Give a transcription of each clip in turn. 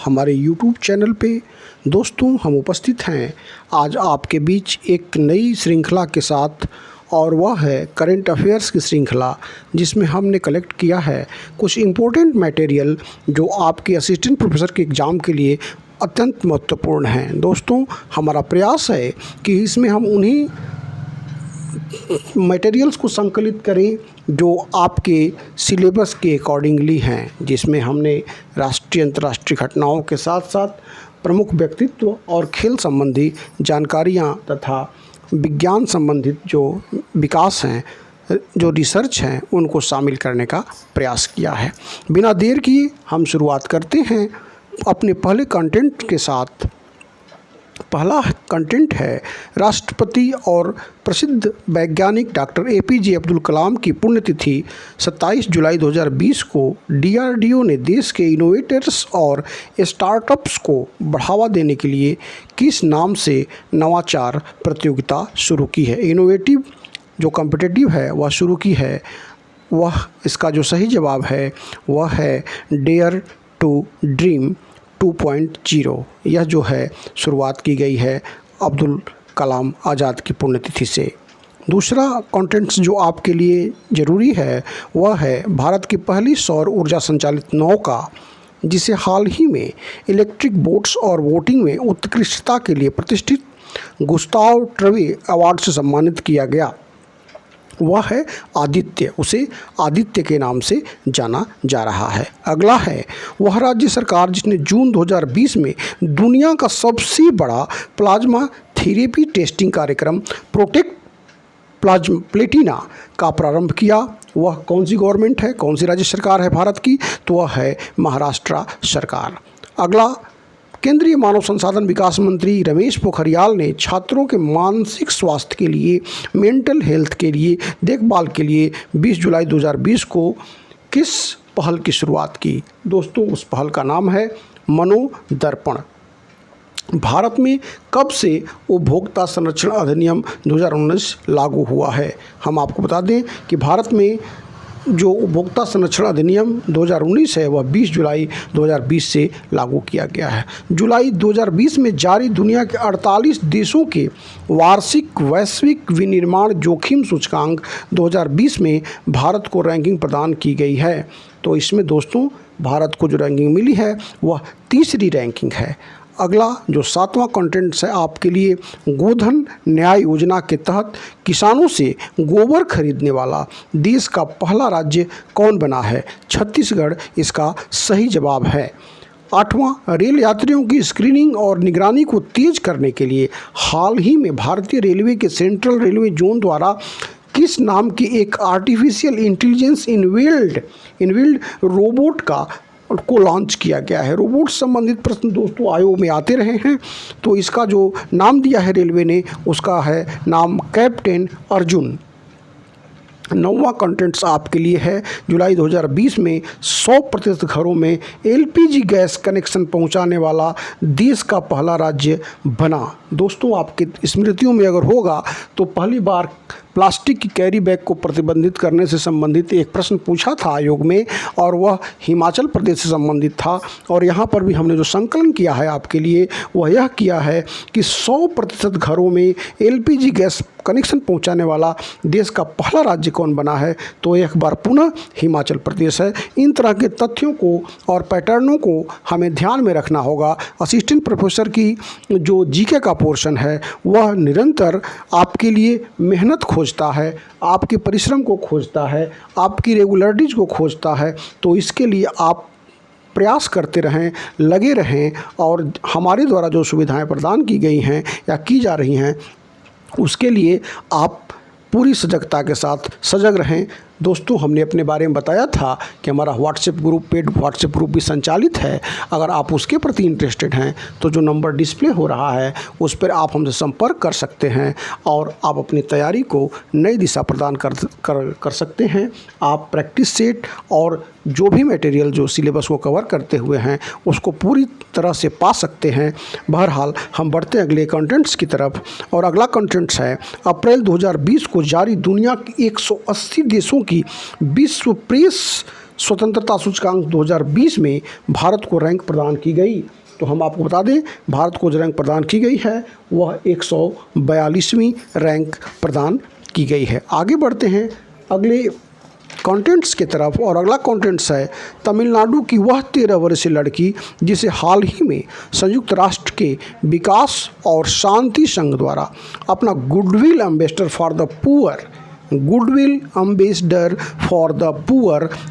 हमारे YouTube channel पे। दोस्तों, हम उपस्थित हैं आज आपके बीच एक नई श्रृंखला के साथ, और वह है करंट अफेयर्स की श्रृंखला, जिसमें हमने कलेक्ट किया है कुछ इम्पोर्टेंट मटेरियल जो आपके असिस्टेंट प्रोफेसर के एग्ज़ाम के लिए अत्यंत महत्वपूर्ण हैं। दोस्तों, हमारा प्रयास है कि इसमें हम उन्हीं मटेरियल्स को संकलित करें जो आपके सिलेबस के अकॉर्डिंगली हैं, जिसमें हमने राष्ट्रीय अंतर्राष्ट्रीय घटनाओं के साथ साथ प्रमुख व्यक्तित्व और खेल संबंधी जानकारियां तथा विज्ञान संबंधित जो विकास हैं, जो रिसर्च हैं, उनको शामिल करने का प्रयास किया है। बिना देर किए हम शुरुआत करते हैं अपने पहले कंटेंट के साथ। पहला कंटेंट है राष्ट्रपति और प्रसिद्ध वैज्ञानिक डॉक्टर APJ अब्दुल कलाम की पुण्यतिथि 27 जुलाई 2020 को DRDO ने देश के इनोवेटर्स और स्टार्टअप्स को बढ़ावा देने के लिए किस नाम से नवाचार प्रतियोगिता शुरू की है। इनोवेटिव जो कॉम्पिटिटिव है वह शुरू की है, वह इसका जो सही जवाब है वह है डेयर टू ड्रीम 2.0। यह जो है शुरुआत की गई है अब्दुल कलाम आज़ाद की पुण्यतिथि से। दूसरा कंटेंट्स जो आपके लिए ज़रूरी है वह है भारत की पहली सौर ऊर्जा संचालित नौका, जिसे हाल ही में इलेक्ट्रिक बोट्स और वोटिंग में उत्कृष्टता के लिए प्रतिष्ठित गुस्ताव ट्रवे अवार्ड से सम्मानित किया गया, वह है आदित्य। उसे आदित्य के नाम से जाना जा रहा है। अगला है वह राज्य सरकार जिसने जून 2020 में दुनिया का सबसे बड़ा प्लाज्मा थेरेपी टेस्टिंग कार्यक्रम प्रोटेक्ट प्लेटिना का प्रारंभ किया, वह कौन सी गवर्नमेंट है, कौन सी राज्य सरकार है भारत की, तो वह है महाराष्ट्र सरकार। अगला, केंद्रीय मानव संसाधन विकास मंत्री रमेश पोखरियाल ने छात्रों के मानसिक स्वास्थ्य के लिए, मेंटल हेल्थ के लिए, देखभाल के लिए 20 जुलाई 2020 को किस पहल की शुरुआत की। दोस्तों, उस पहल का नाम है मनोदर्पण। भारत में कब से उपभोक्ता संरक्षण अधिनियम 2019 लागू हुआ है। हम आपको बता दें कि भारत में जो उपभोक्ता संरक्षण अधिनियम 2019 है वह 20 जुलाई 2020 से लागू किया गया है। जुलाई 2020 में जारी दुनिया के 48 देशों के वार्षिक वैश्विक विनिर्माण जोखिम सूचकांक 2020 में भारत को रैंकिंग प्रदान की गई है। तो इसमें दोस्तों भारत को जो रैंकिंग मिली है वह तीसरी रैंकिंग है। अगला जो सातवां कंटेंट्स है आपके लिए, गोधन न्याय योजना के तहत किसानों से गोबर खरीदने वाला देश का पहला राज्य कौन बना है। छत्तीसगढ़ इसका सही जवाब है। आठवां, रेल यात्रियों की स्क्रीनिंग और निगरानी को तेज करने के लिए हाल ही में भारतीय रेलवे के सेंट्रल रेलवे जोन द्वारा किस नाम की एक आर्टिफिशियल इंटेलिजेंस इनबिल्ड रोबोट को लॉन्च किया गया है। रोबोट संबंधित प्रश्न दोस्तों आयोग में आते रहे हैं, तो इसका जो नाम दिया है रेलवे ने उसका है नाम कैप्टन अर्जुन। नौवां कंटेंट्स आपके लिए है, जुलाई 2020 में 100% घरों में LPG गैस कनेक्शन पहुंचाने वाला देश का पहला राज्य बना। दोस्तों, आपके स्मृतियों में अगर होगा तो पहली बार प्लास्टिक की कैरी बैग को प्रतिबंधित करने से संबंधित एक प्रश्न पूछा था आयोग में, और वह हिमाचल प्रदेश से संबंधित था। और यहाँ पर भी हमने जो संकलन किया है आपके लिए वह यह किया है कि 100% घरों में LPG गैस कनेक्शन पहुंचाने वाला देश का पहला राज्य कौन बना है, तो एक बार पुनः हिमाचल प्रदेश है। इन तरह के तथ्यों को और पैटर्नों को हमें ध्यान में रखना होगा। असिस्टेंट प्रोफेसर की जो GK का पोर्शन है वह निरंतर आपके लिए मेहनत खोजता है, आपके परिश्रम को खोजता है, आपकी रेगुलरिटीज़ को खोजता है। तो इसके लिए आप प्रयास करते रहें, लगे रहें, और हमारे द्वारा जो सुविधाएं प्रदान की गई हैं या की जा रही हैं उसके लिए आप पूरी सजगता के साथ सजग रहें। दोस्तों, हमने अपने बारे में बताया था कि हमारा WhatsApp group, paid WhatsApp group भी संचालित है। अगर आप उसके प्रति इंटरेस्टेड हैं तो जो नंबर डिस्प्ले हो रहा है उस पर आप हमसे संपर्क कर सकते हैं और आप अपनी तैयारी को नई दिशा प्रदान कर सकते हैं। आप प्रैक्टिस सेट और जो भी मटेरियल जो सिलेबस को कवर करते हुए हैं उसको पूरी तरह से पा सकते हैं। बहरहाल हम बढ़ते हैं अगले कंटेंट्स की तरफ, और अगला कंटेंट्स है अप्रैल 2020 को जारी दुनिया के 180 देशों की विश्व प्रेस स्वतंत्रता सूचकांक 2020 में भारत को रैंक प्रदान की गई? तो हम आपको बता दें, भारत को जो रैंक प्रदान की गई है वह 142वीं रैंक प्रदान की गई है। आगे बढ़ते हैं अगले कंटेंट्स की तरफ, और अगला कंटेंट्स है तमिलनाडु की वह 13 वर्षीय लड़की जिसे हाल ही में संयुक्त राष्ट्र के विकास और शांति संघ द्वारा अपना goodwill ambassador for the poor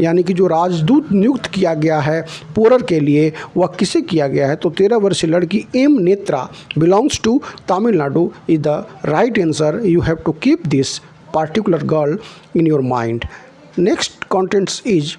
यानी कि जो राजदूत नियुक्त किया गया है पुअर के लिए, वह किसे किया गया है? तो 13 वर्षीय लड़की M Nethra belongs to Tamil Nadu is the right answer. You have to keep this particular girl in your mind. Next contents is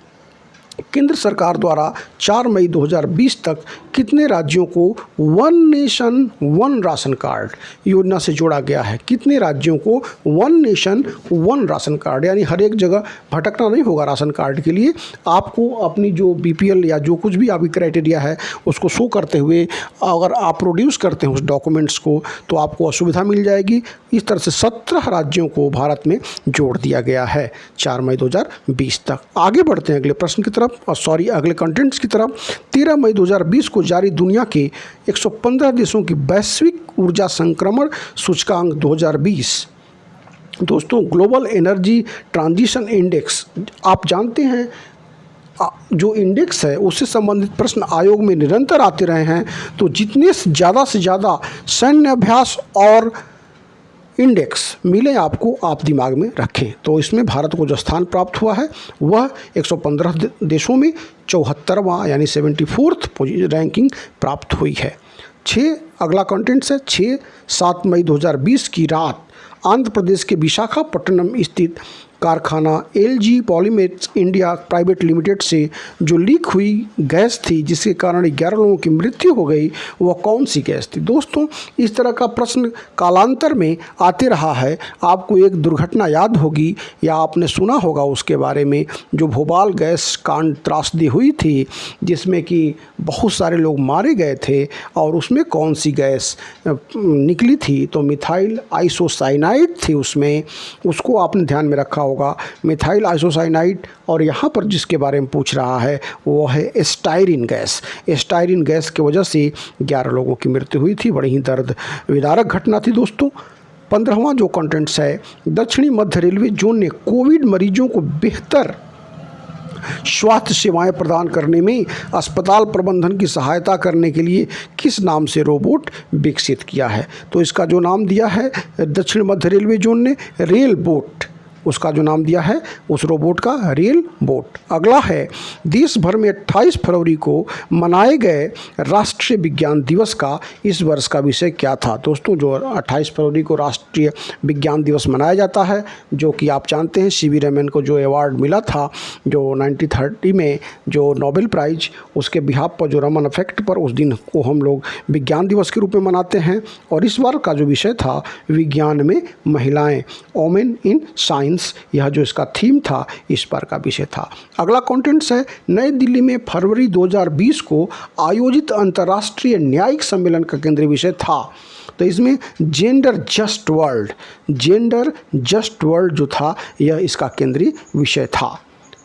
केंद्र सरकार द्वारा 4 मई 2020 तक कितने राज्यों को one nation one ration card योजना से जोड़ा गया है? कितने राज्यों को one nation one ration card, यानी हर एक जगह भटकना नहीं होगा राशन कार्ड के लिए। आपको अपनी जो बीपीएल या जो कुछ भी आपकी क्राइटेरिया है उसको शो करते हुए अगर आप प्रोड्यूस करते हैं उस डॉक्यूमेंट्स को तो आपको असुविधा मिल जाएगी। इस तरह से 17 राज्यों को भारत में जोड़ दिया गया है 4 मई 2020 तक। आगे बढ़ते हैं अगले प्रश्न की तरफ, अगले कंटेंट्स की तरफ। 13 मई 2020 को जारी दुनिया के 115 देशों की वैश्विक ऊर्जा संक्रमण सूचकांक 2020। दोस्तों, ग्लोबल एनर्जी ट्रांजिशन इंडेक्स आप जानते हैं, जो इंडेक्स है उससे संबंधित प्रश्न आयोग में निरंतर आते रहे हैं। तो जितने से ज़्यादा सैन्य अभ्यास और इंडेक्स मिले आपको, आप दिमाग में रखें। तो इसमें भारत को जो स्थान प्राप्त हुआ है वह 115 देशों में 74वां यानी 74th रैंकिंग प्राप्त हुई है। अगला कंटेंट्स है 6-7 मई 2020 की रात आंध्र प्रदेश के विशाखापट्टनम स्थित कारखाना एलजी पॉलीमेर्स इंडिया प्राइवेट लिमिटेड से जो लीक हुई गैस थी जिसके कारण 11 लोगों की मृत्यु हो गई, वह कौन सी गैस थी? दोस्तों, इस तरह का प्रश्न कालांतर में आते रहा है। आपको एक दुर्घटना याद होगी या आपने सुना होगा उसके बारे में, जो भोपाल गैस कांड त्रासदी हुई थी जिसमें कि बहुत सारे लोग मारे गए थे, और उसमें कौन सी गैस निकली थी? तो मिथाइल आइसोसाइनाइड थी उसमें, उसको आपने ध्यान में रखा होगा, मिथाइल आइसोसाइनाइड। और यहाँ पर जिसके बारे में पूछ रहा है वो है स्टायरिन गैस। स्टायरिन गैस की वजह से 11 लोगों की मृत्यु हुई थी। बड़ी ही दर्द विदारक घटना थी दोस्तों। 15वां जो कंटेंट्स है, दक्षिणी मध्य रेलवे जोन ने कोविड मरीजों को बेहतर स्वास्थ्य सेवाएं प्रदान करने में अस्पताल प्रबंधन की सहायता करने के लिए किस नाम से रोबोट विकसित किया है? तो इसका जो नाम दिया है दक्षिण मध्य रेलवे जोन ने रेल बोट, उसका जो नाम दिया है उस रोबोट का रेल बोट। अगला है देश भर में 28 फरवरी को मनाए गए राष्ट्रीय विज्ञान दिवस का इस वर्ष का विषय क्या था? दोस्तों, जो 28 फरवरी को राष्ट्रीय विज्ञान दिवस मनाया जाता है, जो कि आप जानते हैं सीवी रमन को जो अवार्ड मिला था जो 1930 में जो नोबेल प्राइज, उसके बिहाफ पर जो रमन इफेक्ट पर उस दिन को हम लोग विज्ञान दिवस के रूप में मनाते हैं। और इस बार का जो विषय था विज्ञान में महिलाएं, वोमेन इन साइंस, यह जो इसका थीम था इस बार का विषय था। अगला कंटेंट्स है नई दिल्ली में फरवरी 2020 को आयोजित अंतर्राष्ट्रीय न्यायिक सम्मेलन का केंद्रीय विषय था। तो इसमें जेंडर जस्ट वर्ल्ड जो था यह इसका केंद्रीय विषय था,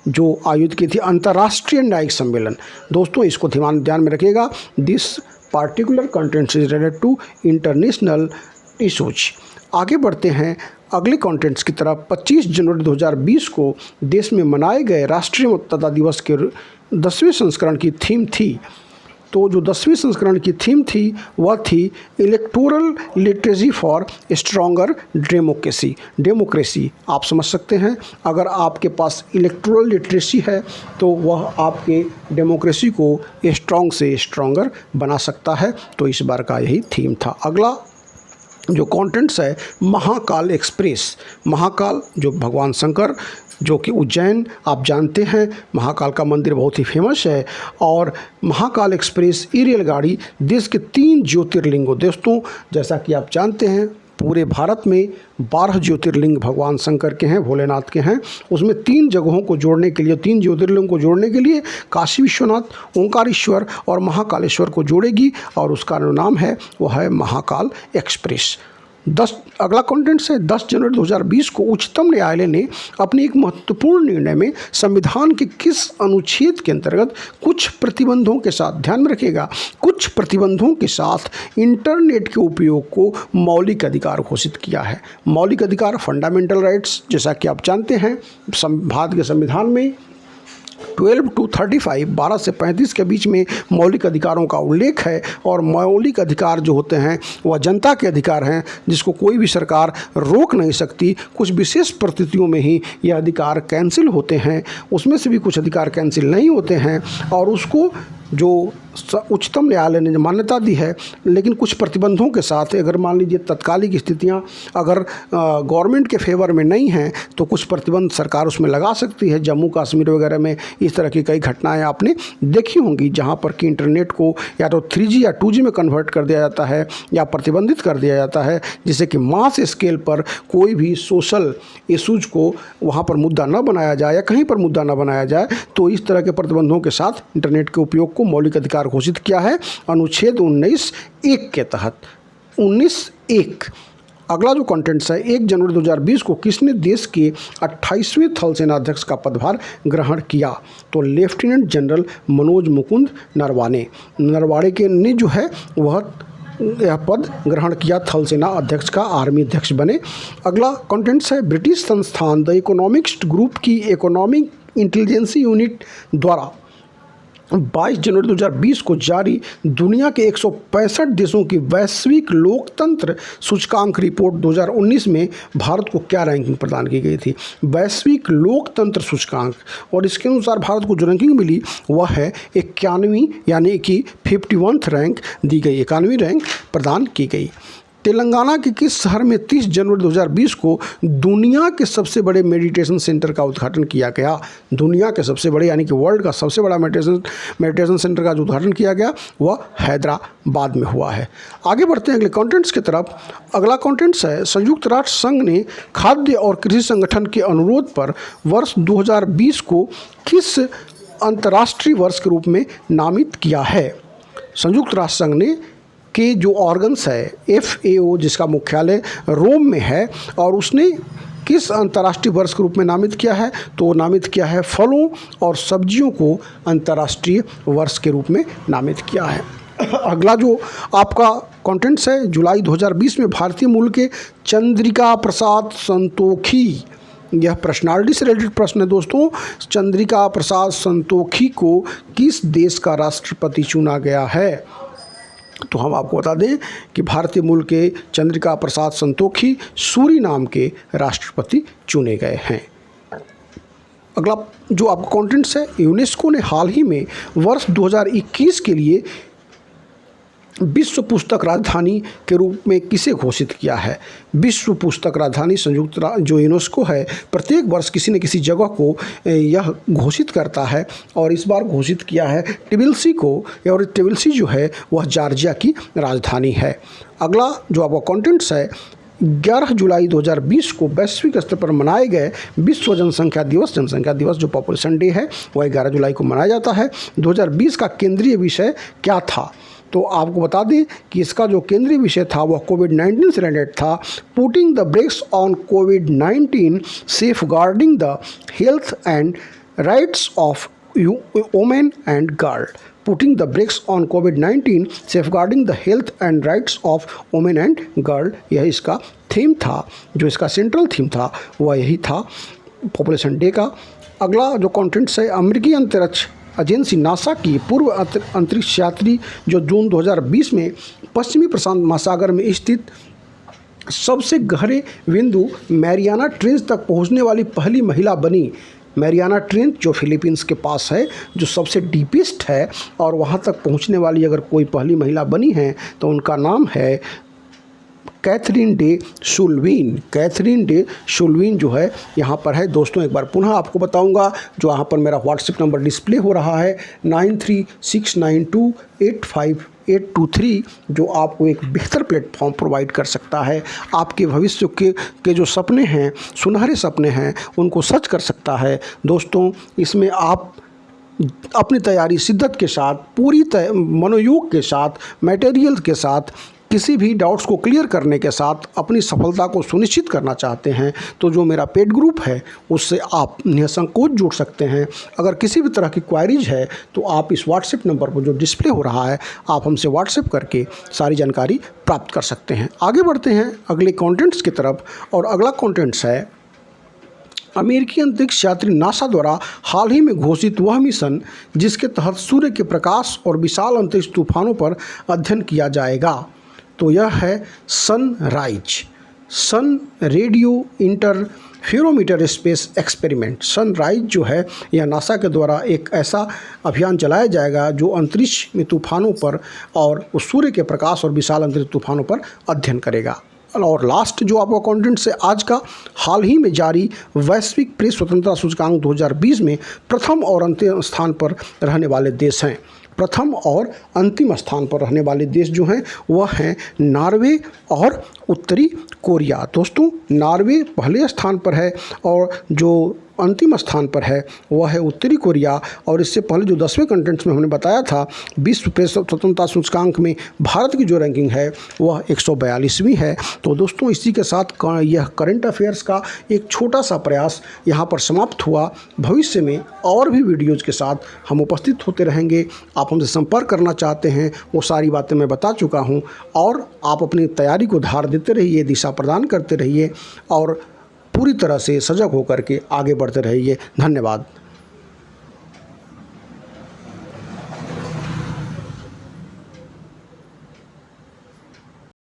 जो आयोजित की थी अंतर्राष्ट्रीय न्यायिक सम्मेलन। दोस्तों, इसको ध्यान में रखिएगा। This particular contents is related to international issues. आगे बढ़ते हैं अगले कंटेंट्स की तरफ। 25 जनवरी 2020 को देश में मनाए गए राष्ट्रीय मतदाता दिवस के 10वें संस्करण की थीम थी। तो जो 10वें संस्करण की थीम थी वह थी electoral literacy for stronger democracy. आप समझ सकते हैं, अगर आपके पास इलेक्टोरल लिटरेसी है तो वह आपके डेमोक्रेसी को स्ट्रॉन्ग से स्ट्रॉन्गर बना सकता है। तो इस बार का यही थीम था। अगला जो कंटेंट्स है महाकाल एक्सप्रेस। महाकाल जो भगवान शंकर जो कि उज्जैन, आप जानते हैं महाकाल का मंदिर बहुत ही फेमस है। और महाकाल एक्सप्रेस ये रेलगाड़ी देश के 3 ज्योतिर्लिंगों, दोस्तों जैसा कि आप जानते हैं पूरे भारत में 12 ज्योतिर्लिंग भगवान शंकर के हैं, भोलेनाथ के हैं। उसमें 3 जगहों को जोड़ने के लिए, 3 ज्योतिर्लिंगों को जोड़ने के लिए काशी विश्वनाथ, ओंकारेश्वर और महाकालेश्वर को जोड़ेगी, और उसका जो नाम है वो है महाकाल एक्सप्रेस। अगला कंटेंट है 10 जनवरी 2020 को उच्चतम न्यायालय ने अपने एक महत्वपूर्ण निर्णय में संविधान के किस अनुच्छेद के अंतर्गत कुछ प्रतिबंधों के साथ, ध्यान में रखिएगा, कुछ प्रतिबंधों के साथ इंटरनेट के उपयोग को मौलिक अधिकार घोषित किया है। मौलिक अधिकार, फंडामेंटल राइट्स, जैसा कि आप जानते हैं भारत के संविधान में 12 to 35, 12 से 35 के बीच में मौलिक अधिकारों का उल्लेख है। और मौलिक अधिकार जो होते हैं वह जनता के अधिकार हैं जिसको कोई भी सरकार रोक नहीं सकती। कुछ विशेष परिस्थितियों में ही यह अधिकार कैंसिल होते हैं, उसमें से भी कुछ अधिकार कैंसिल नहीं होते हैं और उसको जो उच्चतम न्यायालय ने मान्यता दी है, लेकिन कुछ प्रतिबंधों के साथ। अगर मान लीजिए तत्कालिक स्थितियां अगर गवर्नमेंट के फेवर में नहीं हैं तो कुछ प्रतिबंध सरकार उसमें लगा सकती है। जम्मू कश्मीर वगैरह में इस तरह की कई घटनाएं आपने देखी होंगी जहां पर कि इंटरनेट को या तो 3G या 2G में कन्वर्ट कर दिया जाता है या प्रतिबंधित कर दिया जाता है, जिससे कि मास स्केल पर कोई भी सोशल इशूज़ को वहाँ पर मुद्दा न बनाया जाए या कहीं पर मुद्दा न बनाया जाए। तो इस तरह के प्रतिबंधों के साथ इंटरनेट के उपयोग को मौलिक अधिकार घोषित किया है अनुच्छेद 19(1) के तहत। 19(1). अगला जो कंटेंट्स है 1 जनवरी 2020 को किसने देश के 28वें थल सेनाध्यक्ष का पदभार ग्रहण किया? तो लेफ्टिनेंट जनरल मनोज मुकुंद नरवाणे के ने जो है वह यह पद ग्रहण किया, थल सेना अध्यक्ष का आर्मी अध्यक्ष बने। अगला कंटेंट्स है ब्रिटिश संस्थान द इकोनॉमिक्स ग्रुप की इकोनॉमिक इंटेलिजेंस यूनिट द्वारा 22 जनवरी 2020 को जारी दुनिया के 165 देशों की वैश्विक लोकतंत्र सूचकांक रिपोर्ट 2019 में भारत को क्या रैंकिंग प्रदान की गई थी? वैश्विक लोकतंत्र सूचकांक, और इसके अनुसार भारत को जो रैंकिंग मिली वह है 91, यानी कि 51th रैंक दी गई, 91वीं रैंक प्रदान की गई। तेलंगाना के किस शहर में 30 जनवरी 2020 को दुनिया के सबसे बड़े मेडिटेशन सेंटर का उद्घाटन किया गया? दुनिया के सबसे बड़े यानी कि वर्ल्ड का सबसे बड़ा मेडिटेशन सेंटर का जो उद्घाटन किया गया वह हैदराबाद में हुआ है। आगे बढ़ते हैं अगले कंटेंट्स की तरफ। अगला कंटेंट्स है संयुक्त राष्ट्र संघ ने खाद्य और कृषि संगठन के अनुरोध पर वर्ष 2020 को किस अंतर्राष्ट्रीय वर्ष के रूप में नामित किया है? संयुक्त राष्ट्र संघ ने के जो ऑर्गन्स है FAO, जिसका मुख्यालय रोम में है, और उसने किस अंतर्राष्ट्रीय वर्ष के रूप में नामित किया है? तो नामित किया है फलों और सब्जियों को अंतर्राष्ट्रीय वर्ष के रूप में नामित किया है। अगला जो आपका कंटेंट्स है जुलाई 2020 में भारतीय मूल के चंद्रिका प्रसाद संतोखी, यह पर्सनालिटी से रिलेटेड प्रश्न है दोस्तों। चंद्रिका प्रसाद संतोखी को किस देश का राष्ट्रपति चुना गया है? तो हम आपको बता दें कि भारतीय मूल के चंद्रिका प्रसाद संतोखी सूरीनाम के राष्ट्रपति चुने गए हैं। अगला जो आपका कंटेंट्स है यूनेस्को ने हाल ही में वर्ष 2021 के लिए विश्व पुस्तक राजधानी के रूप में किसे घोषित किया है? विश्व पुस्तक राजधानी जो यूनेस्को है प्रत्येक वर्ष किसी न किसी जगह को यह घोषित करता है, और इस बार घोषित किया है ट्बिलिसी को, और ट्बिलिसी जो है वह जॉर्जिया की राजधानी है। अगला जो आपका कंटेंट्स है 11 जुलाई 2020 को वैश्विक स्तर पर मनाए गए विश्व जनसंख्या दिवस जो पॉपुलेशन डे है वह 11 जुलाई को मनाया जाता है। 2020 का केंद्रीय विषय क्या था? तो आपको बता दें कि इसका जो केंद्रीय विषय था वह कोविड-19 से रिलेटेड था। पुटिंग द ब्रेक्स ऑन कोविड-19, safeguarding the health and rights of women and girl. Putting the brakes on कोविड-19, safeguarding the health and rights of women and girl, यह इसका थीम था। जो इसका सेंट्रल थीम था वह यही था पॉपुलेशन डे का। अगला जो कॉन्टेंट्स है अमेरिकी अंतरिक्ष एजेंसी नासा की पूर्व अंतरिक्ष यात्री जो जून 2020 में पश्चिमी प्रशांत महासागर में स्थित सबसे गहरे बिंदु मैरियाना ट्रेंच तक पहुंचने वाली पहली महिला बनी। मैरियाना ट्रेंच जो फिलीपींस के पास है, जो सबसे डीपेस्ट है, और वहां तक पहुंचने वाली अगर कोई पहली महिला बनी है तो उनका नाम है कैथरीन डे शुल्विन। कैथरीन डे शुल्विन जो है यहाँ पर है दोस्तों। एक बार पुनः आपको बताऊंगा, जो यहाँ पर मेरा व्हाट्सएप नंबर डिस्प्ले हो रहा है 9369285823, जो आपको एक बेहतर प्लेटफॉर्म प्रोवाइड कर सकता है। आपके भविष्य के जो सपने हैं, सुनहरे सपने हैं, उनको सच कर सकता है दोस्तों। इसमें आप अपनी तैयारी शिद्दत के साथ, पूरी मनोयोग के साथ, मटेरियल के साथ किसी भी डाउट्स को क्लियर करने के साथ अपनी सफलता को सुनिश्चित करना चाहते हैं तो जो मेरा पेड ग्रुप है उससे आप निसंकोच जुड़ सकते हैं। अगर किसी भी तरह की क्वायरीज है तो आप इस व्हाट्सएप नंबर पर जो डिस्प्ले हो रहा है आप हमसे व्हाट्सएप करके सारी जानकारी प्राप्त कर सकते हैं। आगे बढ़ते हैं अगले कंटेंट्स की तरफ, और अगला कंटेंट्स है अमेरिकी अंतरिक्ष यात्री नासा द्वारा हाल ही में घोषित वह मिशन जिसके तहत सूर्य के प्रकाश और विशाल अंतरिक्ष तूफानों पर अध्ययन किया जाएगा। तो यह है SunRISE, sun radio interferometer space experiment. SunRISE जो है यह नासा के द्वारा एक ऐसा अभियान चलाया जाएगा जो अंतरिक्ष में तूफानों पर और उस सूर्य के प्रकाश और विशाल अंतरिक्ष तूफानों पर अध्ययन करेगा। और लास्ट जो आपका कंटेंट है आज का, हाल ही में जारी वैश्विक प्रेस स्वतंत्रता सूचकांक 2020 में प्रथम और अंतिम स्थान पर रहने वाले देश हैं। प्रथम और अंतिम स्थान पर रहने वाले देश जो हैं वह हैं नॉर्वे और उत्तरी कोरिया। दोस्तों नॉर्वे पहले स्थान पर है और जो अंतिम स्थान पर है वह है उत्तरी कोरिया। और इससे पहले जो 10वें कंटेंट्स में हमने बताया था विश्व प्रेस स्वतंत्रता सूचकांक में भारत की जो रैंकिंग है वह 142वीं है। तो दोस्तों इसी के साथ यह करंट अफेयर्स का एक छोटा सा प्रयास यहाँ पर समाप्त हुआ। भविष्य में और भी वीडियोज़ के साथ हम उपस्थित होते रहेंगे। आप हमसे संपर्क करना चाहते हैं वो सारी बातें मैं बता चुका हूँ, और आप अपनी तैयारी को धार देते रहिए, दिशा प्रदान करते रहिए और पूरी तरह से सजग होकर के आगे बढ़ते रहिए। धन्यवाद।